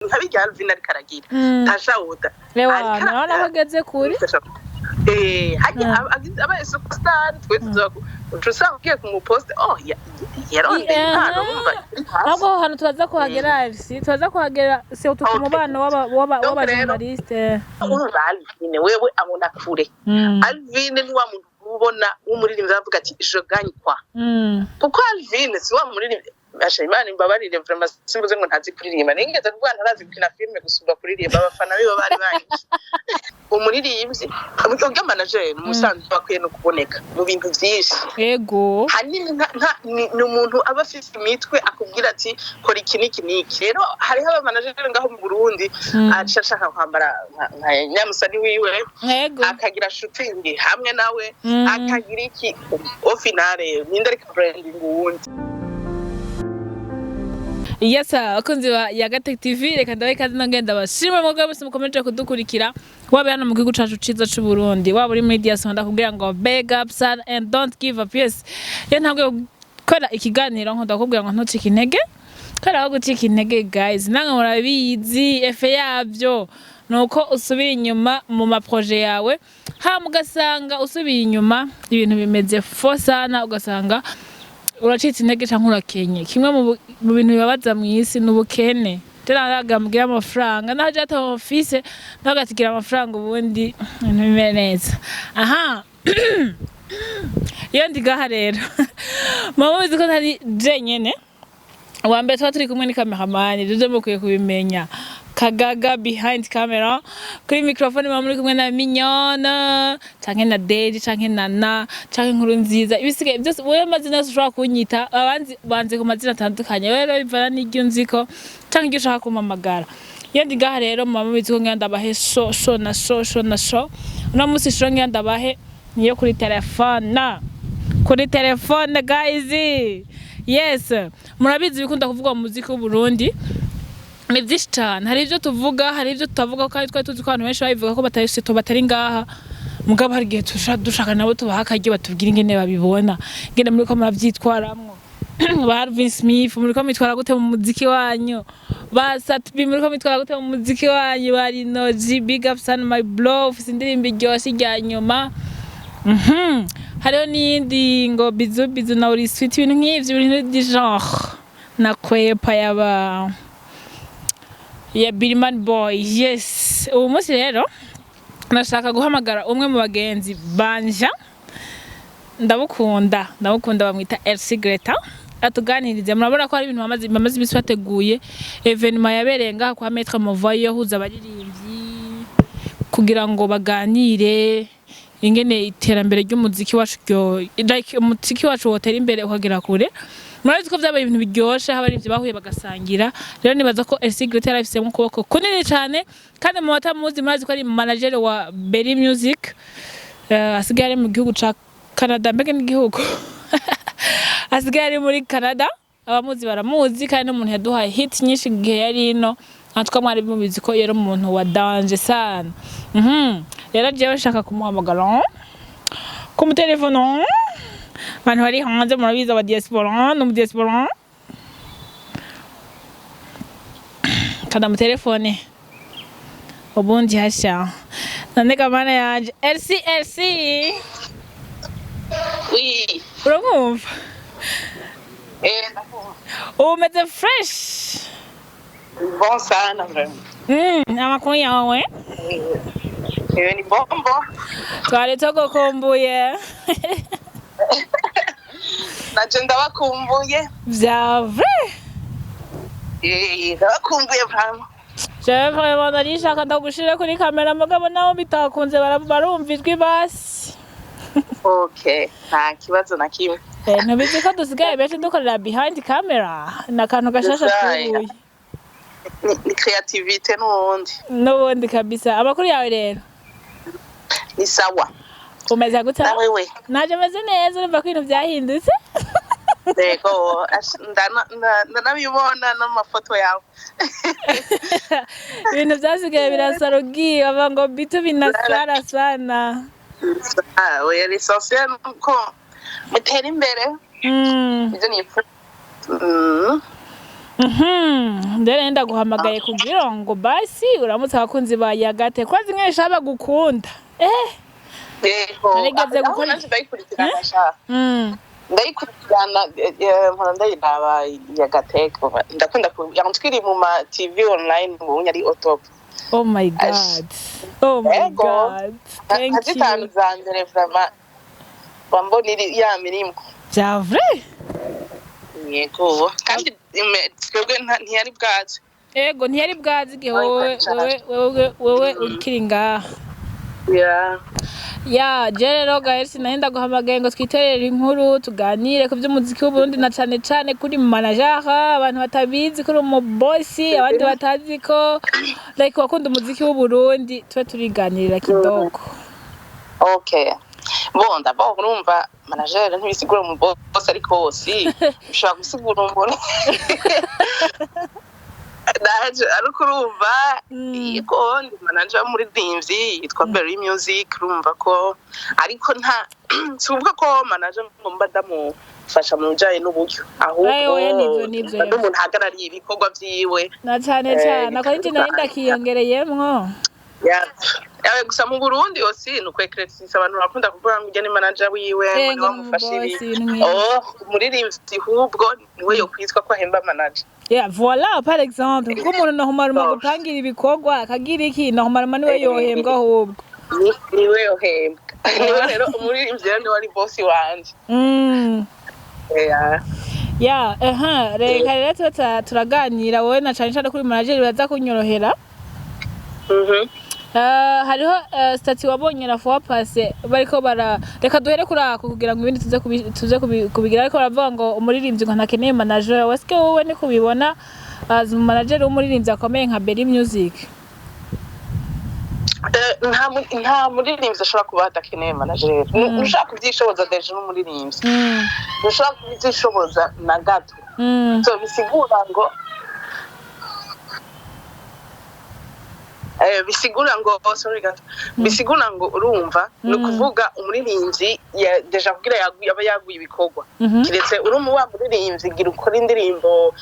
habijya Alvin ari karagira Tasha oda lewa naona bageze kuri hajya abaye superstar twe tuzakuye kumupost yaronde impano bumva ntabwo hano tubaza kuhagera Elsie tubaza kuhagera se utukumubano w'aba journaliste Alvin wewe abona kure Alvin ni wa muntu ubona umuririmbyi avuga ati je gagne quoi kuko Alvin si wa muririmbyi Ashimani mbabarire vraiment simbuze ngo ntazi kuririmba ningeze kuvuga ntarazi gukina filme gusubira kuririmba abafana bibo bari banyishi umuririmbyi ubwo manager umusanzu bakwiye no kuboneka mu bintu byinshi yego hanini ni umuntu aba afite imitwe akubwira ati kora iki niki rero hari aba manager ngaho mu Burundi ashaka kwambara nka nyamusani wiwe akagira shooting hamwe nawe akagira iki au finale ninde ari branding wundi. Yes, akunzi ya Guteka TV reka ndabaye kazi ngenda bashimwe mu bwabo mukomeje kudukurikira wabe hano mu gihugu cacu ciza c'u Burundi waba uri muri diaspora ndakubwira ngo big up son and don't give up. Yes, ye ntabwo kora ikiganiro nko ndakubwira ngo ntucike intege kora aho gucika intege guys nange murabizi efe yavyo nuko usubira inyuma mu maproje yawe ha mugasanga usubira inyuma ibintu bimeze fo sana ugasanga uracitse intege cyangwa urakenye kimwe mu bintu bibabaza mu isi n'ubukene teraragamubwira amafaranga naje ata office ntagatigira amafaranga ubundi ntimere neza aha iyo ndigaha rero mama uzi ko ntari jenyene wambe turi kumwe ni cameraman duze mukwiye kubimenya Kagaga behind camera kuri microphone muri kumwe na Mignona canke na Dedi canke na canke Nkuru nziza ibisigaye byose wowe mazina ushobora kunyita abanzi banze ku mazina atandukanye rero bivana n'iryo nziko canke iryo ushaka kumamagara iyo ndigaha rero mama bizi ko ngenda bahe so no musi shiro ngenda bahe niyo kuri telefone guys. Yes, murabizi bikunda kuvuga mu muziki w'u Burundi ni byinshi cyane hari ibyo tuvuga hari ibyo tutavuga kandi twari tuzi ko abantu benshi babivuga ko batari ngaha mugabo hari igihe dushaka nabo tubaha akajye batubwira ingene babibona ngene muri ko murabyitwaramwo ba Alvin Smith muri ko mitwara gute mu muziki wanyu ba Satbi muri ko mitwara gute mu muziki wanyu bari no big up son my bro sindirimba iryoshye ijya nyuma hariho n'iyindi ngo bizu na uri sweet ibintu nk'ivyo ibintu di genre na kwepa ya Birman boy. Yes, ubu munsi rero nashaka guhamagara umwe mu bagenzi banja ndabukunda bamwita Elsie Gretta atuganirize murabona ko hari ibintu bamaze biswateguye evenement yaberenga kwa Maître Movayo huza abaririmbyi kugira ngo baganire ingene iterambere ry'umuziki wacu like umuziki wacu wotera imbere ukagera kure murazi ko byabaye ibintu biryoshe haba ari bahuye bagasangira rero nibaza ko Elsie Gretta yarafise mu kuboko kunini cyane kandi mu batamuzi murazi ko ari manager wa Berry Music asigaye mu gihugu ca Canada mbega n'igihugu asigaye muri Canada abamuzi baramuzi kandi n'umuntu yaduhaye hit nyinshi gihe yari ino natwe mwari mubizi ko yero umuntu wa danger sana rero jewe shaka kumuhamagara ku telefone abantu bari hanze murabiza wa diaspora no mu diaspora kada mu telefone ubundi hasha nandika mana yaje Elsie oui urumva umeze fresh bon sana vraiment amakuru yawe ni bombo twari tugukumbuye naje ndabakumbuye vya vrai ndabakumbuye vraiment je vraiment narishaka ndagushire kuri kamera mugabo nawo bitakunze barumva ijwi basi okay nta kibazo na kimwe nabizi ko dusigaye benshi dukorera behind camera nakantu gashasha tubuye ni creativity n'ubundi kabisa amakuru yawe rero ni sawa umeze gute nawe naje meze neza urumva ko ibintu byahindutse yego ndanabibona n'amafoto yawe ibintu byasigaye birasarugiye bava ngo bitu binasara sana oya l'essentiel ko mutera imbere ibyo ni ndere ndaguhamagaye kugira ngo basi uramutse abakunzi ba Yagate ko zinkwesha bagukunda yego narigeze gukora nanjye ndayikurikirana sha ndayikurikirana mpora ndayiraba Yagate ndakunda yantwiri mu ma TV online mu nyari otop. Oh my god thank you zandere vraiment bamboniri ya mirimo c'est vrai yego kandi twebwe ntiyari bwaze yego ntiyari bwaze igihe wewe ukiri ngaha rero guys nahenda guhamagaye ngo twiterere inkuru tuganire ku by'umuziki w'Uburundi na cane kuri manager abantu batabizi kuri mu boss abandi batazi ko like wakunda umuziki w'Uburundi twe turiganirira kidogo. Okay bonda urumva manager ntibisigura mu boss ariko hose ushaka gusigura umuntu daje ariko urumva yego ndi manager muri Dimvyi yitwa Berry Music urumva ko ariko nta suvuga ko manager ngomba ndamufasha mu bijanye n'uburyo ahubwo nivyo umuntu hagarariye ibikorwa vyiwe na cane ako nje narinda kiyongereyemwo gusa mu Burundi yose nukwekretisa abantu bakunda kuvuga ngo ujye manager wiwe ngo bamufashe ibi umuririmbyi hubwo niwe yo kwitwa ko ahemba manager. Voilà par exemple ko umuntu nahumaruma gutangira ibikorwa akagira iki nahumaruma niwe yohembwa ahubwo niwe yohembwa niwe rero umuririmbyi ni wari boss wanje. Reka rero turaganira wowe na cane kuri manager baza kunyorohera. Hariho stati wabonye na fois passé bariko reka duhere kuri ako kugira ngo ibindi tuze kubigira ariko baravuga ngo umuririmbyi ngo ntakeneye manager waske wowe ni kubibona as manager w'umuririmbyi akomeye nka Berry Music. Nta muririmbyi ashobora kuba atakeneye manager ushaka kubyishoboza deje n'umuririmbyi ushaka kubyishoboza na gato so bisigura ngo bisigura ngo urumva no kuvuga umuririmbyi deja kugira yaba yaguye ibikorwa kiretse urumu wa muririmbyi gira ukora indirimbo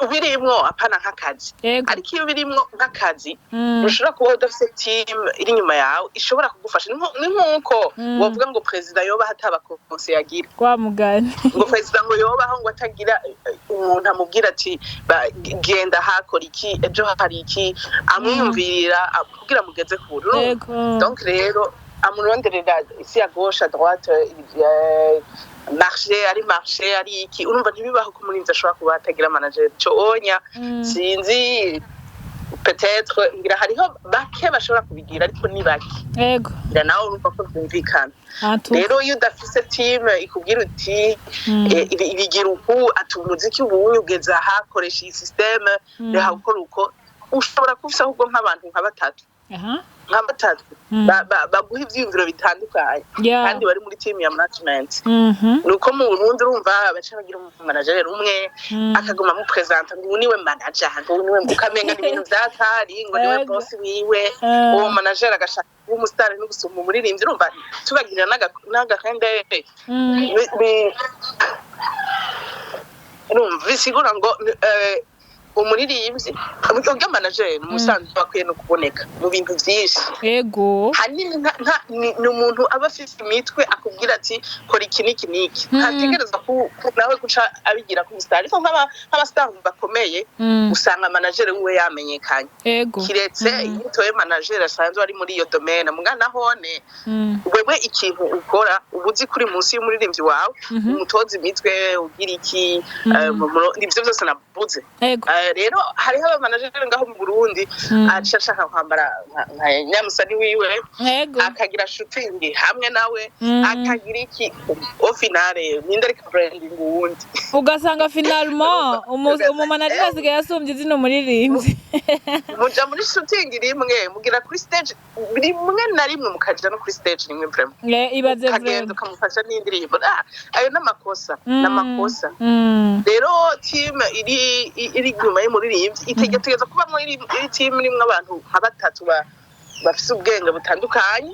ubirimwo apana nk'akazi ariko iyo birimwo nk'akazi ushobora kuba udafite team iri nyuma yawe ishobora kugufasha ni nk'uko wavuga ngo president yoba hataba konse yagira kwa mugani ngo president ngo yobaho ngo atagira umuntu amubwira ati genda hakora iki ejo hari iki amwumvirira kugira mugeze ku buru donc rero amuronderera isi ya gauche à droite marché ari iki urumva ntibibaho ko murinzi ashobora kuba atagira manager cyo onya sinzi peut-être ngira hariho bake bashobora kubigira ariko ni bake yego ngira nawe urumva ko byumvikana rero iyo udafise team ikubwira uti ibigira uku atumuziki ubunyugeza hakoresha iyi system reha gukora uko ushobora kufisa ahubwo nk'abantu nka batatu baguha ivyiyumviro bitandukanye kandi bari muri team ya management nuko mu Burundi urumva baca bagira manager umwe akaguma mu presenter ngo niwe manager ngo niwe ukamenga n'ibintu byatari ngo niwe boss wiwe uwo manager agashaka umustar no gusoma umuririmbyi urumva tubagira n'agakende urumva bisigura ngo umuririmbyi ubwo manager umusanzwe bakwiye no kuboneka mu bintu byinshi yego hanini ni umuntu aba afite imitwe akubwira ati kora iki niki ntategereza ko nawe guca abigira ku star ariko nk'abastar bakomeye usanga manager we yamenyekanye kiretse yitoye manager asanzwe ari muri iyo domaine mugana hone wewe ikintu ukora ubuzi kuri munsi y'umuririmbyi wawe umutoza imitwe ugira iki nibyo byose nabuze rero hariho abamanager ngaho mu Burundi ashaka kwambara nka nyamusani wiwe akagira shooting hamwe nawe akagira iki au finale ninde ari branding uwundi ugasanga finalement umumanager asigaye asumbye zino muririmbyi muja muri shooting rimwe mugira kuri stage rimwe na rimwe mukaja no kuri stage rimwe vraiment ibaze vraiment kamufasha n'indirimbo ayo n'amakosa rero team iri nyuma y'umuririmbyi itegeza kuba muri team rimwe abantu nka batatu bafise ubwenge butandukanye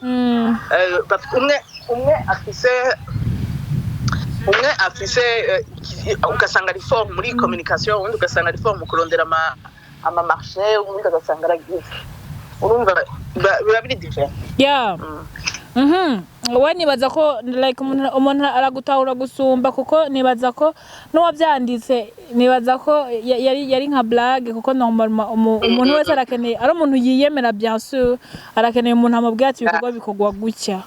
umwe afise umwe afise ugasanga ari forme muri communication undi ugasanga ari forme kurondera ama marché undi ugasanga aragize urumva biba biri different we nibaza ko like umuntu aragutahura gusumba kuko nibaza ko n'uwabyanditse nibaza ko yari nka blague kuko umuntu wese arakeneye ari umuntu yiyemera bien sûr arakeneye umuntu amubwira ati ibikorwa bikogwa gutya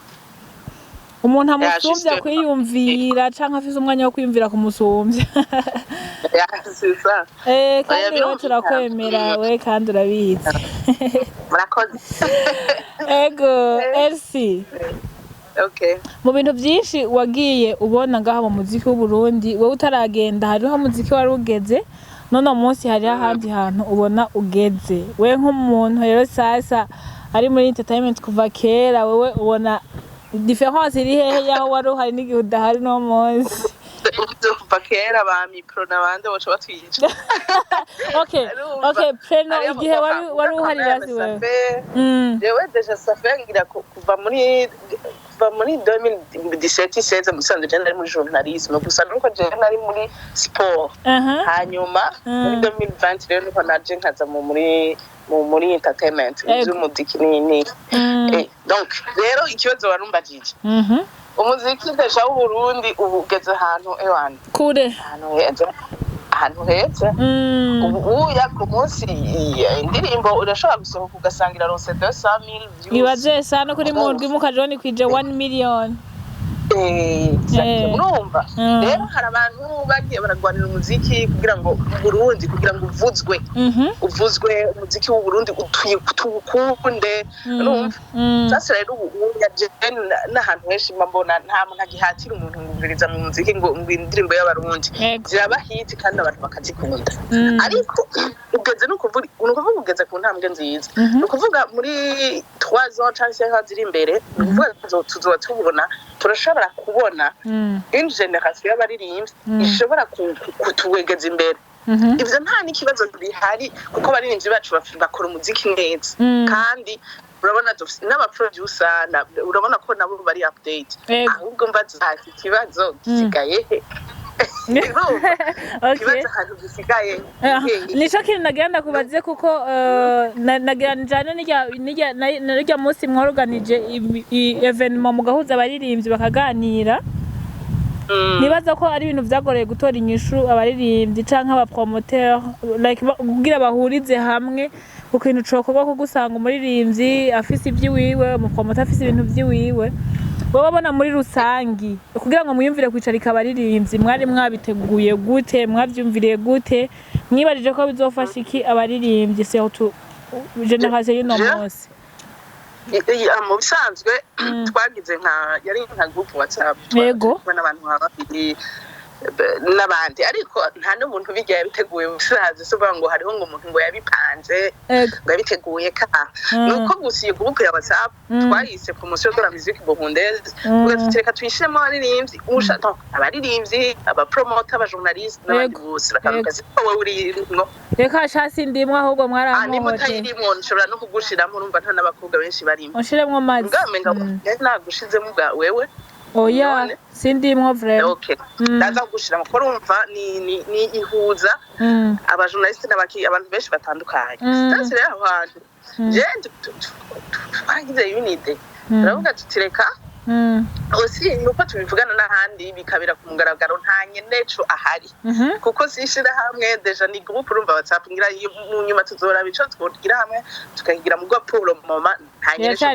umuntu amusumbya kwiyumvira canke afise umwanya wo kwiyumvira kumusumbya kandi wowe turakwemera we kandi urabizi murakoze ego Elsie mu bintu byinshi wagiye ubona ngaha mu muziki w'Uburundi wowe utaragenda hariho muziki wari ugeze none umunsi hari ahandi hantu ubona ugeze we nk'umuntu rero sasa ari muri entertainment kuva kera wewe ubona difference iri hehe yaho wari uhari n'igihe udahari no munsi kuva kera ba micro n'abandi baca batwica okay preno igihe wari uhari bazi wewe jewe deja safe ngira kuva muri 2017 musanze je nari muri journalisme gusa nuko je nari muri sport hanyuma muri 2020 rero nuko naje nkaza muri entertainment by'umuziki ni donc rero ikibazo warumbajije umuziki deja w'Uburundi ubugeze ahantu ewana kure ahantu heza ubu ku munsi indirimbo urashobora gusohoka ugasangira ronse 200,000 views bibaze sana kuri mu ndwi mukajoni kwije 1 million urumva rero hari abantu bagiye baragwanira umuziki kugira ngo Burundi kugira ngo uvuzwe umuziki w'u Burundi tuwukunde urumva sasa rero n'ahantu henshi mbona nta muntu agihatira umuntu ngumviriza mu muziki ngo indirimbo y'abarundi ziraba hit kandi abantu bakazikunda ariko ugeze nukuvuga ugeze ku ntambwe nziza nukuvuga muri 3 ans cyangwa 5 ans ziri imbere nukuvuga tuzoba tubona turashobora kubona une generation y'abaririmbyi ishobora kutuwegeza imbere ivyo nta n'ikibazo bihari kuko abaririmbyi bacu bakora umuziki neza kandi urabona n'abaproducer urabona ko nabo bari update ahubwo mbaza ikibazo gisigaye nico kintu nagenda kubaze kuko naganjana n'irya munsi mwaruganije evenement mugahuza abaririmbyi bakaganira nibaza ko ari ibintu byagoreye gutora inyishu abaririmbyi canke abapromoteur like kugira bahurize hamwe ku kintu cokorwa ko gusanga umuririmbyi afise iby'iwiwe umupromoteur afise ibintu by'iwiwe babona muri rusangi kugira ngo muyumvire kwicarika abaririmbyi mwari mwabiteguye gute mwavyumviriye gute mwibarije ko bizofasha iki abaririmbyi surtout generation y'uno munsi mu bisanzwe twagize yari nka group WhatsApp n'abantu babiri n'abandi ariko nta n'umuntu bigiye biteguye ubusaza so ngo hariho ngo umuntu ngo yabipanze ngo yabiteguye nuko gusa iyo group ya WhatsApp twayise promotion de la musique burundaise ugatereka tuyishemo abaririmbyi ushaka abaririmbyi abapromoter abajournaliste n'abandi bose bakavuga ko wowe urimo reka shasi ndimwe ahubwo mwaramuhoje nshobora no kugushiramo urumva nta n'abakobwa benshi barimo ushiremo amazi ngamenga nagushizemo bwa wewe oya sindimwo vraiment okay ndaza kugushira mukoro umva ni ihuza abajournaliste n'abaki abantu benshi batandukanye sitasi rero abantu je twagize unité ravuga tutireka aussi nuko tubivugana n'ahandi bikabira ku mugaragaro nta nyeneco ahari kuko sishira hamwe deja ni groupe urumva WhatsApp ngira mu nyuma tuzora bico twogira hamwe tukagira mu gwa pour le moment nta nyeneco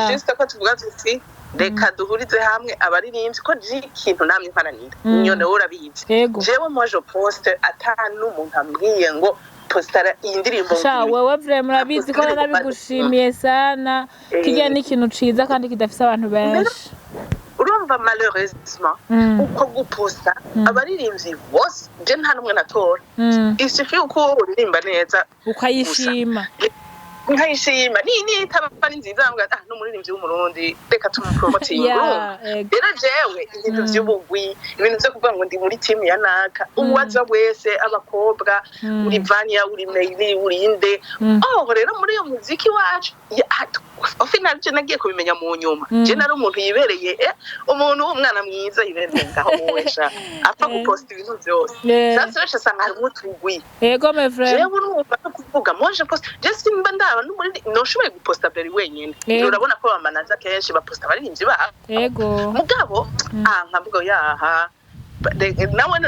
juste ko tuvuga tuti reka duhurize hamwe abaririmbyi ko ikintu namwe mparanira nyone urabizi jewe moi je poste atanu umuntu ambwiye ngo postara indirimbo sha wewe vraiment urabizi ko nabigushimiye sana kijya n'ikintu ciza kandi kidafise abantu benshi urumva malheureusement uko guposta abaririmbyi bose je nta numwe natora isufi uko uririmba neza ukayishima nkayishima ni taba ni nziza ngo n'umuririmbyi w'umurundi reka tumupromoting rero jewe ibintu by'ubugwi ibintu byo kuvuga ngo ndi muri team ya naka uwaza wese abakobwa uri Vania uri Meili uri inde rero muri iyo muziki wacu final je nagiye kubimenya mu nyuma je nari umuntu yibereye umuntu w'umwana mwiza yibereye ngaho wesha apfa guposta ibintu byose sasa rero sanga hari umutugwi yego my friend jewe urumva kuvuga moje post je simba ndaba n'umuri noshoboye guposta beri wenyine urabona ko bamanaza kenshi baposta baririmbyi ba yego mugabo nkavuga yaha nawe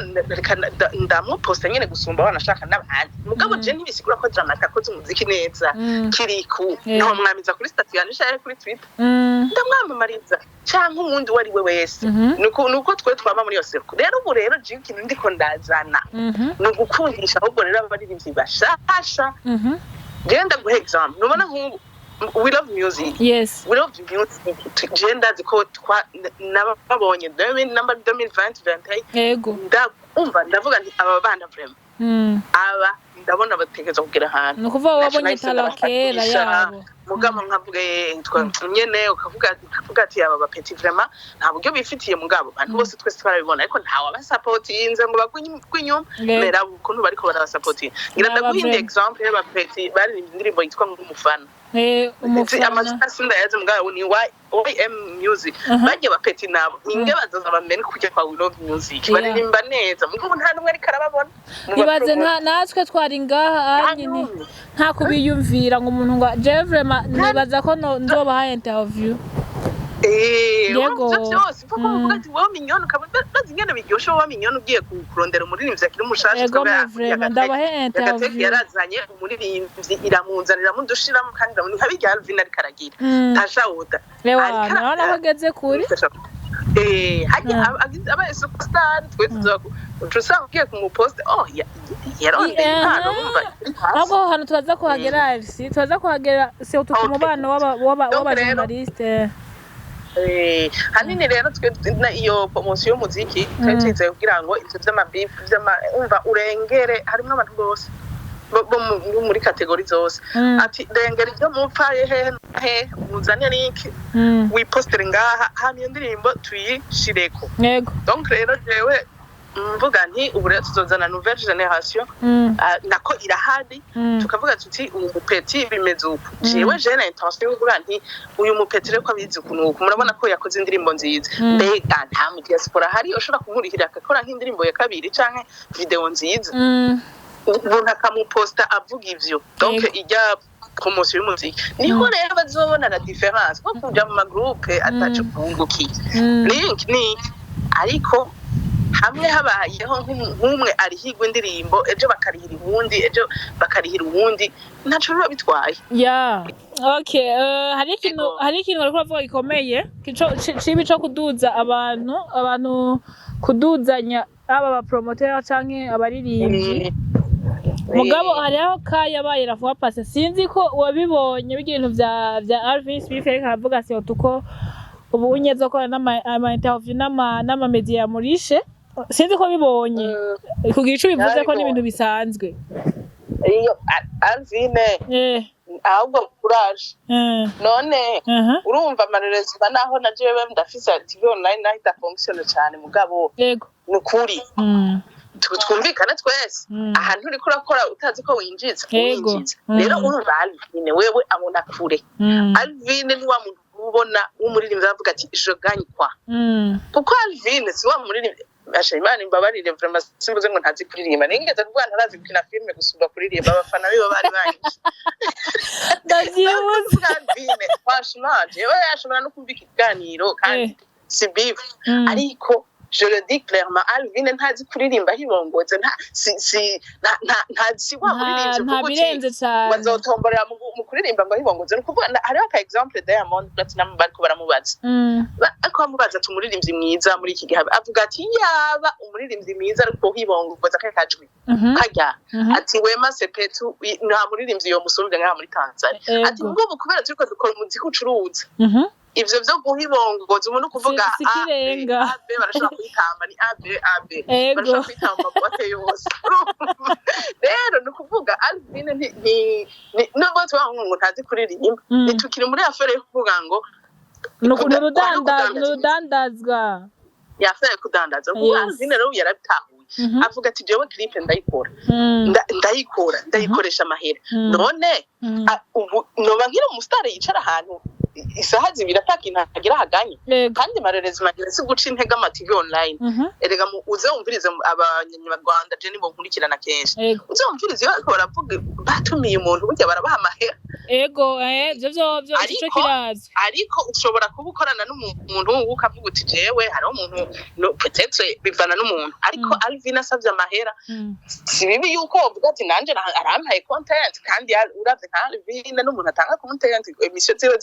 ndamuposta nyene gusumba wanashaka n'abandi mugabo je ntibisigura ko dramatic akoze umuziki neza kiriku no mwamiza kuri statut yanishaye kuri Twitter ndamwamamariza canke umuntu wari we wese nuko twe twaba muri yose rero ubu rero je ikintu ndiko ndazana no gukundisha ahubwo rero abaririmbyi bashasha genda guha example nubona nk'ubu we love music. Yes. We love music. Gender ziko nababonye 2020. Yego. Ndavuga nti aba bana vraiment. Aba ndabona bategeza kugira ahantu. Nukuva wabonye talakera yabo. Mugabo nkavuga nyene ukavuga ati aba bapeti vraiment nta buryo bifitiye mugabo abantu bose twese twarabibona ariko ntawe abasupportinze ngo bagwinyuma mera ukuntu bariko barabasupporting. Ngira ndaguhinde example y'abapeti bari indirimbo yitwa nk'umufana. Umufana amazina yaje mugabo ni YM music bajye bapeti nabo ninge bazaza bamenye kujya kwa We Love Music baririmba neza mugabo nta numwe ari karababona ibaze natwe twari ngaha nyine nta kubiyumvira ngo umuntu ngo je vraiment nibaza ko ndoba ha interview yego byose kuko uvuga ati wowe minyoni ukabona ingene biryoshe wowe minyoni ugiye kurondera umuririmbyi akiri umushasha yego vraiment ndabahe interview yarazanye umuririmbyi iramunzanira mudushiramo kandi habijya Alvin ari karagira Tasha woda lewana nabageze kuri hajya abaye superstar twe tuza ugiye kumupost yaronde impano bumva ntabwo hano tubaza kuhagera Elsie tubaza kuhagera se utukumubano w'aba journaliste hanini rero twe iyo promotion y'umuziki twiteze kugira ngo ivyo by'amabeef umva urengere harimo abantu bose bo muri kategori zose ati rengera ibyo mupfaye he muzane link wipostere ngaha hano iyo ndirimbo tuyishireko yego donc rero jewe mvuga nti ubu rero tuzozana nouvelle génération nako irahari tukavuga tuti umupeti bimeze uko jewe na intention yo kuvuga nti uyu mupeti reko abizi ukuntu murabona ko yakoze indirimbo nziza mbega nta mu diaspora hari ushobora kumurihira akakora nk'indirimbo ya kabiri canke video nziza umuntu akamuposta avuga ivyo donc ijya promotion y'umuziki niho rero bazobona la différence ko kuja mu magroupe atacu kunguki link ariko hamwe habayeho nk'umwe arihigwa indirimbo ejo bakarihira uwundi ntaco biba bitwaye okay hari ikintu bariko bavuga gikomeye cibi co kuduza abantu kuduzanya aba ba promoter canke abaririmbyi mugabo hariho kayabaye ravuga pase sinzi ko wabibonye bigirino vya Alvin Smith avuga ati uko ubu unyezo ko n'ama interview n'ama media murishe sinzi ko bibonye kugira ico bivuze ko n'ibintu bisanzwe iyo Alvin ahubwo courage none urumva amarerezi naho na jewe ndafise TV online nahita function cyane mugabo yego nukuri twumvikana twese ahantu uri kurakora utazi ko winjiza rero urumva Alvin wewe abona kure Alvin ni wa muntu ubona umuririmbyi avuga ati je gagne quoi kuko Alvin si wa muririmbyi Ashimani mbabarire vraiment simbuze ngo ntazi kuririmba ningeze kuvuga ntarazi gukina filme gusumba kuririmba abafana bibo bari banyishe ndavyibuze Alvin franchement jewe yashobora no kumvika ikiganiro kandi si beef ariko je le dis clairement Alvin ntazi kuririmba hibongoze ntazi wa muririmbyi kuko wazotomborera mu kuririmba ngo hibongoze no kuvuga hari aka example Diamond Platinum bariko baramubaza ariko bamubaza ati umuririmbyi mwiza muri iki gihe avuga ati yaba umuririmbyi mwiza ariko hibongoza kakajwi kajya ati Wema Sepetu nta muririmbyi yo musubije ngaha muri Tanzania ati ngo kubera turiko dukora umuziki ucuruza ivyo byo guhibongoza umuntu kuvuga abe barashaka kwitamba ni abe barashaka kwitamba bote yose rero no kuvuga Alvin ni no bose bavuga ngo ntazi kuririmba nitukiri muri afere yo kuvuga ngo n'urudandazwa yafere kudandaza kuko Alvin rero yarabitahuye avuga ati jewe clip ndayikoresha amahera none ubu noba nkiri umusitari yicara ahantu isaha zibiri atakintu agira haganye kandi marerezi magira si guca intege amativi online erega uze wumvirize abanyarwanda je nibo nkurikirana kenshi uze wumvirize iyo bariko baravuga batumiye umuntu burya barabaha amahera ego byo ico kirazi ariko ushobora kuba ukorana n'umuntu ukavuga uti jewe hariho umuntu peut-être bivana n'umuntu ariko Alvin asavye amahera si bibi yuko uvuga ati nanje arampaye content kandi uravye nka Alvin n'umuntu atanga content emission ziwe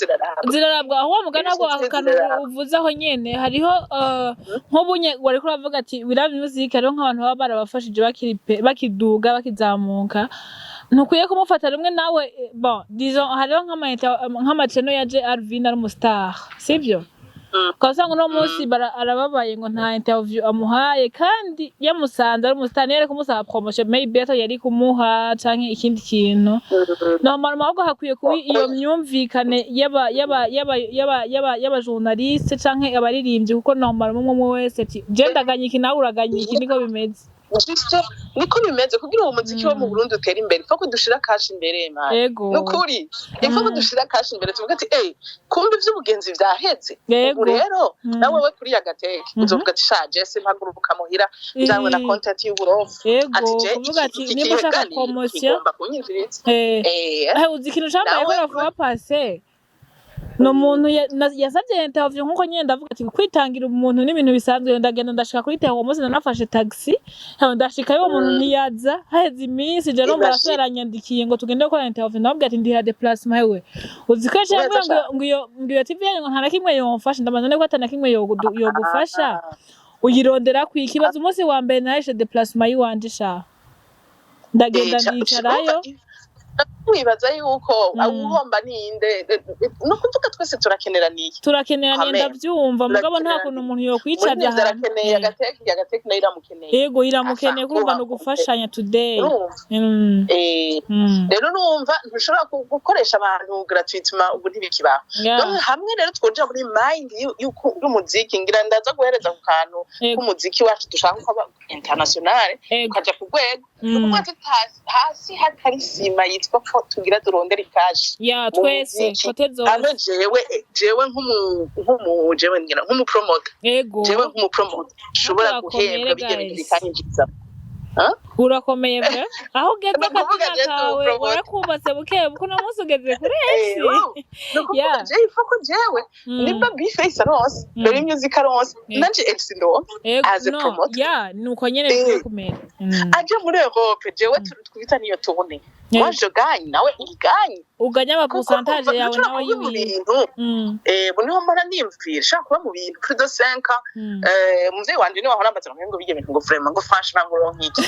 zirarabwa aho mugana bwo akano uvuze aho nyene hariho nk'ubunye wari kuravuga ati we love music hariho nk'abantu baba barabafashije bakiduga bakizamuka ntukwiye kumufata rimwe nawe bon disons hariho nk'amacheno yaje Alvin ari umustar sibyo Kasanga no munsi arababaye ngo nta interview amuhaye kandi yamusanze ari umustar yari kumusaba promotion maybe better yari kumuha canke ikindi kintu normal ahubwo hakwiye kuba iyo myumvikane yaba journaliste canke abaririmbyi kuko normal umwe wese ati je ndaganye iki nawe uraganye iki niko bimeze niko bimeze kugira uwo muziki wo mu Burundi utera imbere fako dushira cash imbere man nukuri fako dushira cash imbere tuvuga ati kumbe ivy'ubugenzi vyaheze rero nawe we kuri yagateke uzovuga ati shaje se mpaguruka muhira njangwe na content y'uburofu ati je niba ushaka promotion uzi ikintu cambaye ko rafuba passe no muntu yasavye interview nkuko nyenda avuga ati kwitangira umuntu n'ibintu bisanzwe ndagenda ndashika kuri teho umunsi nanafashe taxi ndashika yo umuntu ntiyaza haheze iminsi je no mbarasharanyandikiye ngo tugende gukora interview navuga ati ndiha déplacement hewe uzikesha ngo TV ngo nta nakimwe yomfasha ndamazane ko atana kimwe yogufasha uyirondera kwikibaza umunsi wa mbere naje déplacement yiwanje sha ndagenda ndicarayo wibaza yuko uhomba ninde no kuvuga twese turakeneraniye ndavyumva mugabo nta kuntu umuntu yo kwicaza ahantu yagateke nayo iramukeneye yego iramukeneye kumva no gufashanya today rero numva ntushobora gukoresha abantu gratuitement ubu ntibikibaho hamwe rero twoja muri mind y'umuziki ngira ndaza guhereza ku kantu k'umuziki wacu dushaka kuba international ukaja ku rwego nuko hasi hatari sima yitwa tugira turondera ikashi twese fotezo jewe nk'umupromoter shobora guhembwa bigeneye bikanyinjiza urakomeye bwa aho ugeze akazi kawe warakubatse buke buko no munsi ugeze kuri Elsie foko jewe nimba biface rose dore music rose nanje Elsie ndo as a promoter nuko nyene bikukumera aje muri Europe jewe twita niyo tubone waje gagne nawe iganye uganya ama pourcentage yawe nawe y'ibintu buniho mbona nimvira shaka kuba mu bintu plus de 5 muvye wanje ni wahora mbaza ngo bige bintu ngo vraiment ngo franchement ngo ronkiki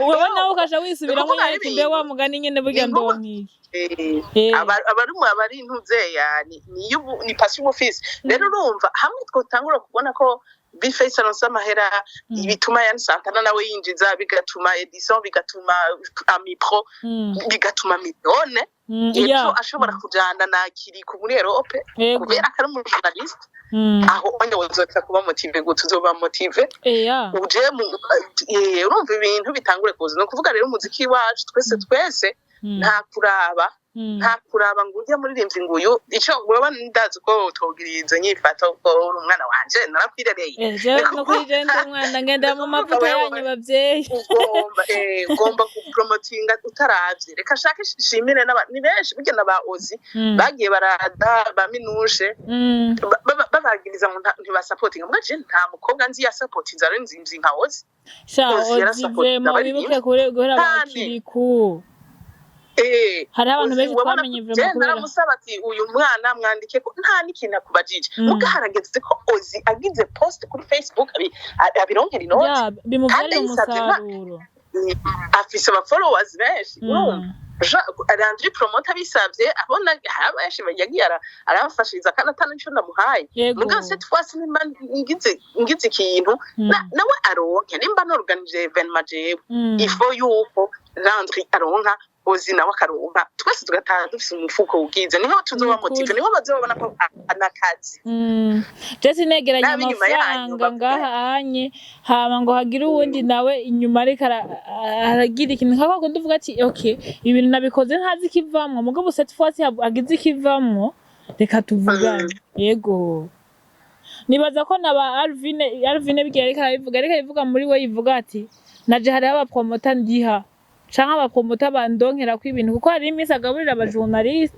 wewe nawe ukaja wisubiramo yati mbe wa mugani nyene burya ndonkiki abari intuze yani ni passion office rero urumva hamwe twotangura kubona ko biface aronsa amahera bituma yani Santana nawe yinjiza bigatuma Edison bigatuma Amipro bigatuma Milione yeto ashobora kujana na kiri ku muri Europe kubera kari mu journalist aho onye wozotsa kuba motive gutuzoba motive uje urumva ibintu bitangure kuza no kuvuga rero umuziki wacu twese nta kuraba ngo ujya muri rimvye nguyu ico wewe ndazi ko utogiriza nyifato ko umwana wanje narakwirereye no kwijenda umwana ngenda mu mavuta yanyu bavyeyi ugomba kupromotinga utaravye reka shaka shimire ni benshi bigena ba Ozi bagiye barada baminushe babagiriza ngo ntibasupportinga mwaje nta mukobwa nzi ya supportinga ari nzimzi nka Ozi Ozi vraiment bibuke guhera bakiriku hari abantu benshi twamenye vraiment kubera naramusaba ati uyu mwana mwandike ko nta n'ikintu akubajije mugaharageze ko Ozi agize post kuri Facebook abironkera inoti bimuvyarira umusaruro afise aba followers benshi arandri promoter bisavye abona abenshi yagiye arafashiriza kandi atanico ndamuhaye muga cette fois nimba ngize ikintu nawe aronke nimba norganije evenement jewe ifo yuko randri aronka ozi nawe akaronka twese tugataha dufise umufuko ugize niho tuzoba motive niho bazobona ko anakazi Jesse negeranye amafaranga ngaha anye hama ngo hagira uwundi nawe inyuma ariko aragira ikintu nkako nduvuga ati okay ibintu nabikoze ntazi ikivamwo mugabo set force agize ikivamwo reka tuvugane yego nibaza ko naba Alvin bigiye ariko bivuga muri we yivuga ati naje hari aba promoter ndiha canke aba promoter bandonkera ko ibintu kuko hari imisi agaburira aba journalist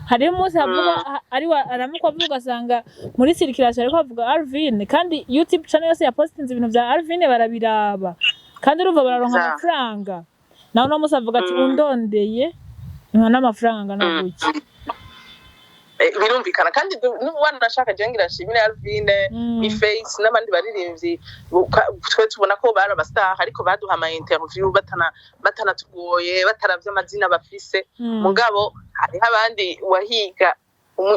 hari umunsi avuga ari aramuko avuga asanga muri circulation ariko avuga Alvin kandi YouTube channel yose ya postinze ibintu vya Alvin barabiraba kandi uruva bararonka amafaranga naho no musi avuga ati undondeye nkana amafaranga naguki birumvikana kandi wanashaka jengira shimira Alvin face n'abandi baririmbyi twe tubona ko bari abastar ariko baduha ama interview batana tugoye bataravye amazina bafise mugabo hari abandi wahiga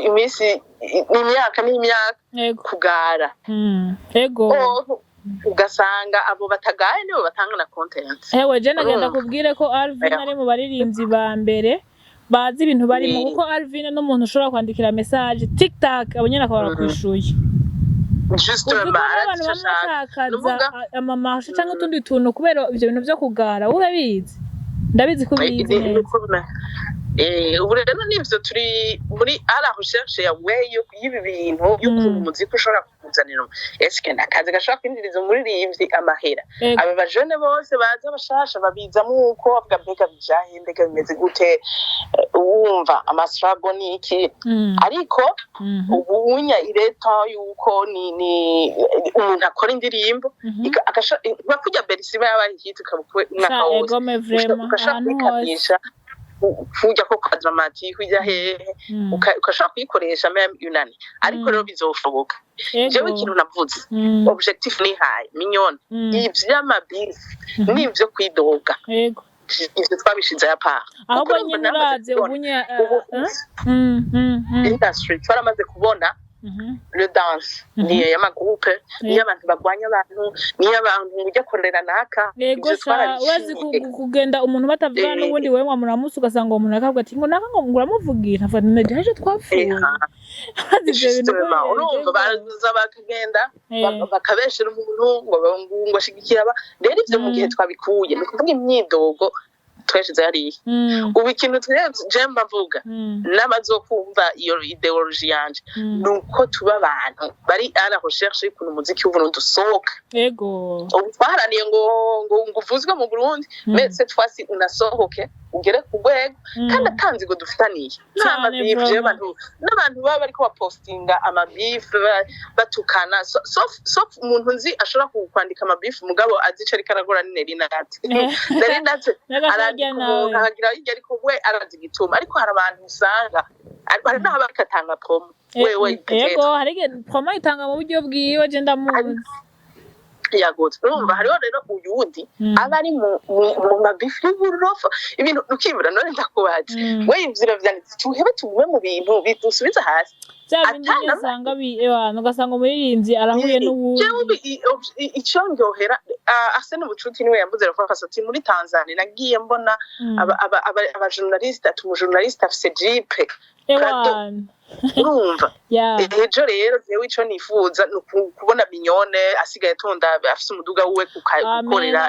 imisi n'imyaka kugara ego ugasanga abo batagaye nibo batanga na content ewe je nagenda kubwire ko Alvin ari mu baririmbyi ba mbere bazi ibintu barimo kuko Alvin n'umuntu ushobora kwandikira message TikTok abonyene akabara kwishuye justement amamarche cyangwa utundi tuntu kubera ivyo bintu byo kugara urabizi ndabizi ko bizi ubu rero nivyo turi muri ala recherche ya way y'ibi bintu y'ukuntu muziki ushobora kuzanira eske nakazi gashaka kwinjiriza umuririmbyi amahera aba bajene bose baza bashasha babizamo uko bavuga mbega bijahindeka bimeze gute wumva amasrago niki ariko ubunya ireta yuko ni umuntu akora indirimbo bakujya berisiba yabaye hit kabukwe mwaka wose ukashaka kujya ko dramatique kujya hehe ukashaka kuyikoresha meme yunani ariko rero bizoforoka jewe ikintu navuze objectif ni high mignonne ivy'amabisi n'ivyo kwidoga yego ivyo twabishize ya part ahubwo nyine uraze ubunya industry twaramaze kubona le danse ni y'amagroupe ni y'abantu bagwanya abantu ni y'abantu ujya korera naka yego wazi kugenda umuntu batavugana n'ubundi wewe muramusu ugasanga umuntu akavuga ati ngo naka ngo nguramuvugira avuga none haje twapfuye urumva baza bakagenda bakabeshera umuntu ngo ashigikira rero ivyo mu gihe twabikuye ni kuvuga imyidogo tweshize ari ubu ikintu jemba mvuga n'abazokumva iyo ideology yanje nuko tuba abantu bari ala recherche y'ukuntu umuziki w'Uburundi usohoka yego twaharaniye ngo uvuzwe mu Burundi mais cette fois ci unasohoke ugere ku rwego kandi atanzi ngo dufitaniye n'amabifu n'abantu baba bariko bapostinga amabifu batukana sof umuntu nzi ashobora kwandika amabifu mugabo azica ariko aragora nerinati aragira ariko we arazi gituma ariko hari abantu usanga hari n'aho bakatanga promo wewe yego hari promo itanga mu buryo bwiwe je ndamuzi yagotse urumva hariho rero uyundi abari mu mabifu y'uburofa ibintu ukibura none ndakubaje we imvira vyanditse tuhebe tugume mu bintu bidusubiza hasi cyabindi sanga abantu ugasanga umuririnzi arahuye n'uwundi icyo ndohera ase n'ubucuti niwe yambuze rafasa ati muri Tanzania nagiye mbona aba journaliste umujournaliste afise jipe urumva ejo rero jewe ico nifuza kubona mignone asigaye tonda afise umuduga wiwe kukorera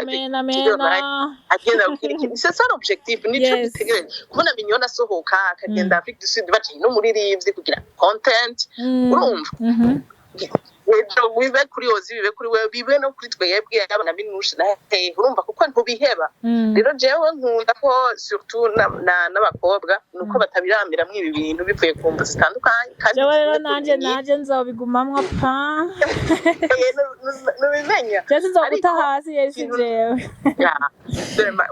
agenda ukiriki c'est ça l'objectif nico dutegereje kubona mignone asohoka akagenda Afrique du Sud baci no muri rivye kugira content urumva ejo wibe kuri ozi bibe kuri wewe bibe no kuri twebwe abana binusha urumva kuko ntubiheba rero jewe nkunda ko surtout n'abakobwa nuko batabirambira mwibi bintu bivuye ku mbuzi zitandukanye kandi rero nanje nzobigumamwa pa nubimenya cyese nzoguta hasi yesi jewe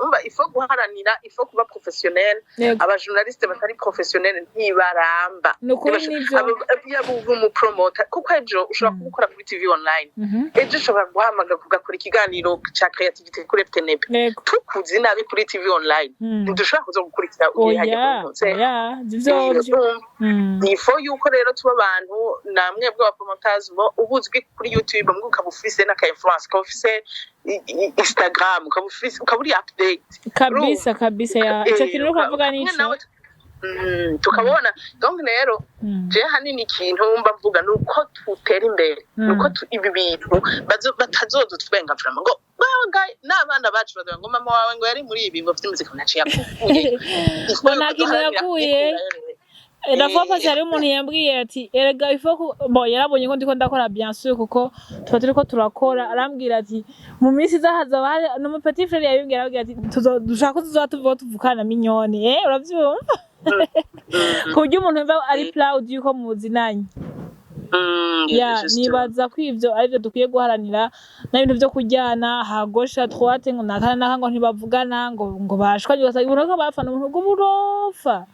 umva ifo guharanira ifo kuba professionnel aba journaliste batari professionnel ntibaramba nukuri nivyo yabuvu mu promoter kuko ejo ushobora gukora kuri TV online ejo ushobora guhamagara kugakora ikiganiro ca creativity kuri FTNB tukuzi nabi kuri TV online ntidushobora kuza gukurikira ifo yuko rero tuba abantu namwe bw'abapromoters bo ubuzwi kuri YouTube mbwo ukabufise na ka influence ukabufise Instagram ukaburi update kabisa ya ico kintu rero kuvuga nico tukabona donc rero je hanini ikintu mba mvuga nuko tutera imbere nuko ibi bintu batazodutwenga vraiment ngo n'abana bacu badaga ngo mama wawe ngo yari muri ibi ngo vy'imuzika naciye yakuye bona kintu yakuye Rafa pasi hari umuntu yambwiye ati erega ifo bo yarabonye ko ndiko ndakora bien sûr kuko tuba turiko turakora arambwira ati mu minsi zahaza hari no petit frère yabimbwira ati dushaka tuzatuva tuvukana minyone uravyumva kuburyo umuntu mva ari proud yuko muzinanye nibaza ko ivyo arivyo dukwiye guharanira n'ibintu vyo kujyana hagosha twate ngo nakana ngo ntibavugana ngo bashwa cyose umuntu bafana umuntu bw'uburofa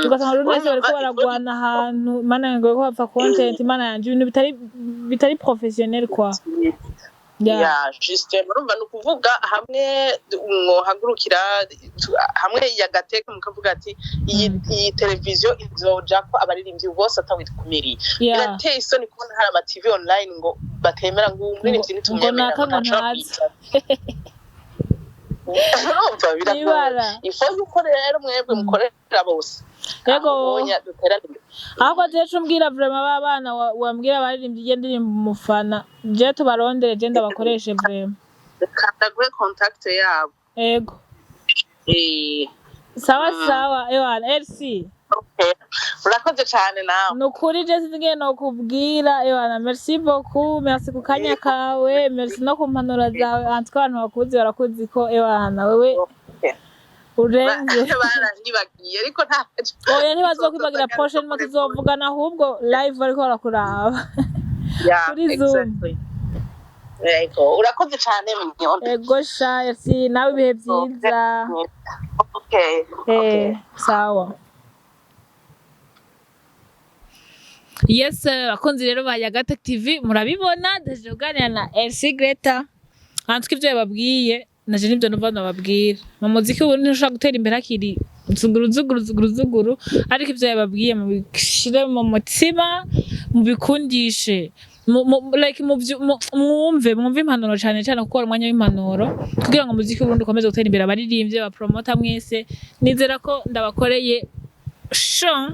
tugasanga rero nese bariko baragwana ahantu mana ngo ko bapfa content mana yanje ibintu bitari professionnel kwa juste murumva nukuvuga hamwe mwohagurukira hamwe yagateka mukavuga ati iyi televiziyo izoja ko abaririmbyi bose atawitkumiriye birateye isoni kubona hari ama TV online ngo batemera ngo umuririmbyi nitumwemera urumva birakora ifo yuko rero mwebwe mukorera bose yego ahubwo jeje umbwira vraiment babana wambwira baririmbye indirimbo umufana je tubarondere je ndabakoreshe vraiment kandagwe contact yabo yego sawa Yohana Elsie urakoze cyane nawe nukuri je singiye no kubwira Yohana merci beaucoup merci ku kanya kawe merci no kumpanura zawe antwa abantu bakuzi barakuzi ko Yohana wewe urenze baranyibagiye ariko ntaje oya ntibazokwibagira portion mo tuzovugana ahubwo live bariko barakuraba kuri Zoom yego urakoze cyane mnyonde ego sha Elsie nawe ibihe byiza okay sawa Yes, abakunzi rero ba Yagatech TV murabibona ndaje kuganira na Elsie Gretta. Antwe ivyo yababwiye naje nivyo numva nababwira. Mu muziki ubu ntushaka gutera imbere akiri zuguru ariko ivyo yababwiye mu bishire mu mutima mu bikundishe like mwumve impanuro cyane kuko umwanya w'impanuro kugira ngo muziki ubundi ukomeze gutera imbere abaririmbye ba promoter mwese nizera ko ndabakoreye sure